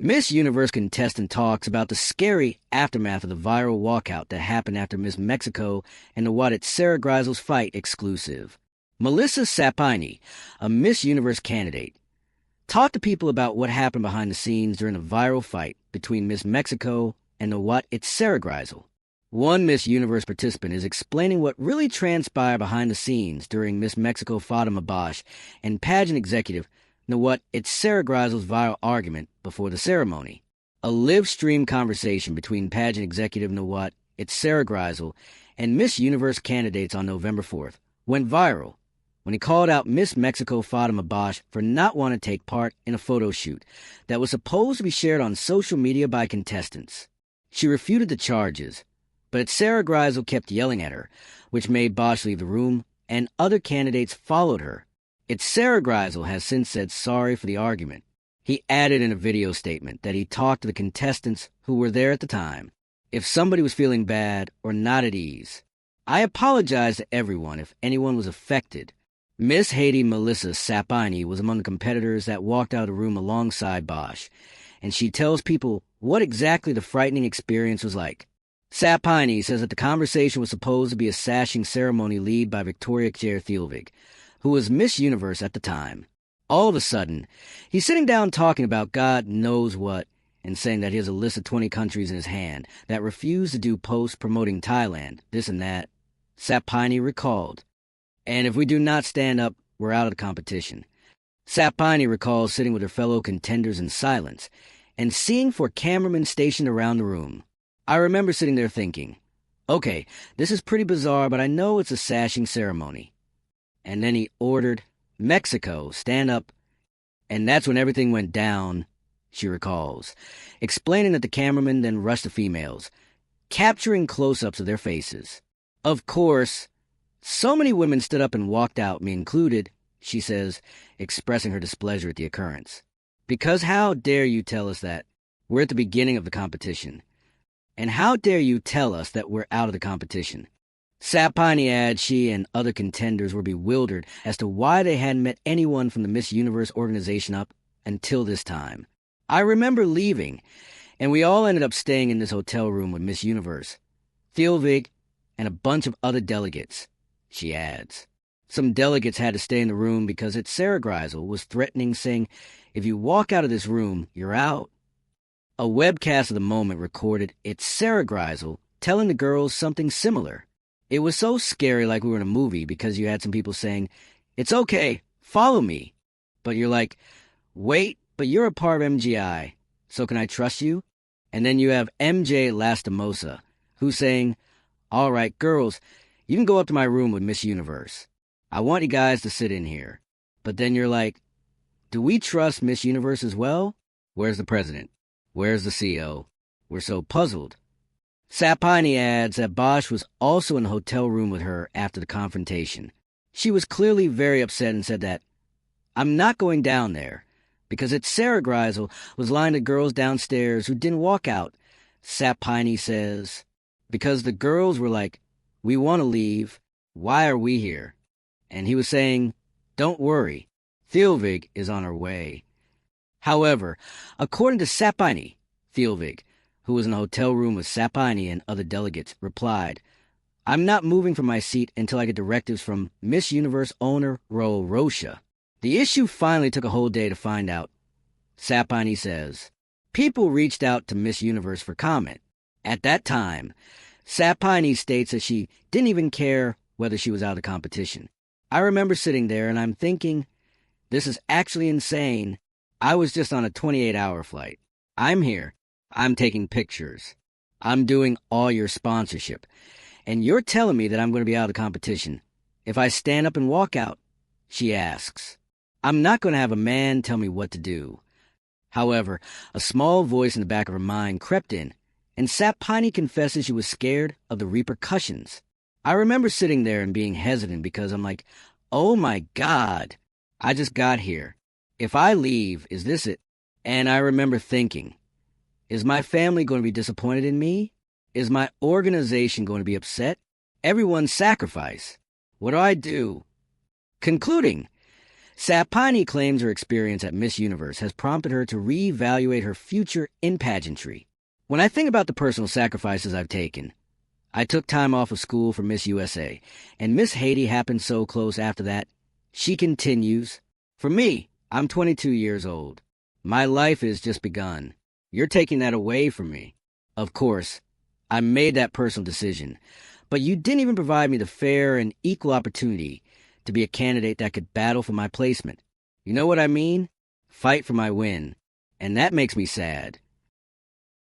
Miss Universe contestant talks about the scary aftermath of the viral walkout that happened after Miss Mexico and Nawat Itsaragrisil's fight exclusive. Melissa Sapini, a Miss Universe candidate, talked to people about what happened behind the scenes during the viral fight between Miss Mexico and Nawat Itsaragrisil. One Miss Universe participant is explaining what really transpired behind the scenes during Miss Mexico Fatima Bosch and pageant executive Nawat Itsaragrisil's viral argument before the ceremony. A live-stream conversation between pageant executive Nawat Itsaragrisil and Miss Universe candidates on November 4th went viral when he called out Miss Mexico Fatima Bosch for not wanting to take part in a photo shoot that was supposed to be shared on social media by contestants. She refuted the charges, but Itsaragrisil kept yelling at her, which made Bosch leave the room, and other candidates followed her. Itsaragrisil has since said sorry for the argument. He added in a video statement that he talked to the contestants who were there at the time. If somebody was feeling bad or not at ease, I apologize to everyone if anyone was affected. Miss Haiti Melissa Sapini was among the competitors that walked out of the room alongside Bosch, and she tells people what exactly the frightening experience was like. Sapini says that the conversation was supposed to be a sashing ceremony led by Victoria Thielvig, who was Miss Universe at the time. All of a sudden, he's sitting down talking about God knows what and saying that he has a list of 20 countries in his hand that refuse to do posts promoting Thailand, this and that. Sapini recalled, and if we do not stand up, we're out of the competition. Sapini recalls sitting with her fellow contenders in silence and seeing for cameramen stationed around the room. I remember sitting there thinking, okay, this is pretty bizarre, but I know it's a sashing ceremony. And then he ordered, Mexico, stand up, and that's when everything went down, she recalls, explaining that the cameraman then rushed the females, capturing close-ups of their faces. Of course, so many women stood up and walked out, me included, she says, expressing her displeasure at the occurrence. Because how dare you tell us that we're at the beginning of the competition? And how dare you tell us that we're out of the competition? Sapini adds she and other contenders were bewildered as to why they hadn't met anyone from the Miss Universe organization up until this time. I remember leaving, and we all ended up staying in this hotel room with Miss Universe, Thielvig, and a bunch of other delegates, she adds. Some delegates had to stay in the room because Itsaragrisil was threatening, saying, if you walk out of this room, you're out. A webcast of the moment recorded Itsaragrisil telling the girls something similar. It was so scary, like we were in a movie, because you had some people saying, it's okay, follow me. But you're like, wait, but you're a part of MGI, so can I trust you? And then you have MJ Lastimosa, who's saying, all right, girls, you can go up to my room with Miss Universe. I want you guys to sit in here. But then you're like, do we trust Miss Universe as well? Where's the president? Where's the CEO? We're so puzzled. Sapini adds that Bosch was also in the hotel room with her after the confrontation. She was clearly very upset and said that, I'm not going down there, because Itsaragrisil was lying to girls downstairs who didn't walk out. Sapini says, because the girls were like, we want to leave, why are we here? And he was saying, don't worry, Thielvig is on her way. However, according to Sapini, Thielvig, who was in a hotel room with Sapini and other delegates, replied, I'm not moving from my seat until I get directives from Miss Universe owner Ro Rocha. The issue finally took a whole day to find out. Sapini says, people reached out to Miss Universe for comment. At that time, Sapini states that she didn't even care whether she was out of the competition. I remember sitting there and I'm thinking, this is actually insane. I was just on a 28-hour flight. I'm here. I'm taking pictures. I'm doing all your sponsorship. And you're telling me that I'm going to be out of the competition if I stand up and walk out? She asks. I'm not going to have a man tell me what to do. However, a small voice in the back of her mind crept in, and Sapini confesses she was scared of the repercussions. I remember sitting there and being hesitant because I'm like, oh my God, I just got here. If I leave, is this it? And I remember thinking, is my family going to be disappointed in me? Is my organization going to be upset? Everyone's sacrifice. What do I do? Concluding, Sapini claims her experience at Miss Universe has prompted her to reevaluate her future in pageantry. When I think about the personal sacrifices I've taken, I took time off of school for Miss USA, and Miss Haiti happened so close after that. She continues. For me, I'm 22 years old. My life has just begun. You're taking that away from me. Of course, I made that personal decision, but you didn't even provide me the fair and equal opportunity to be a candidate that could battle for my placement. You know what I mean? Fight for my win. And that makes me sad.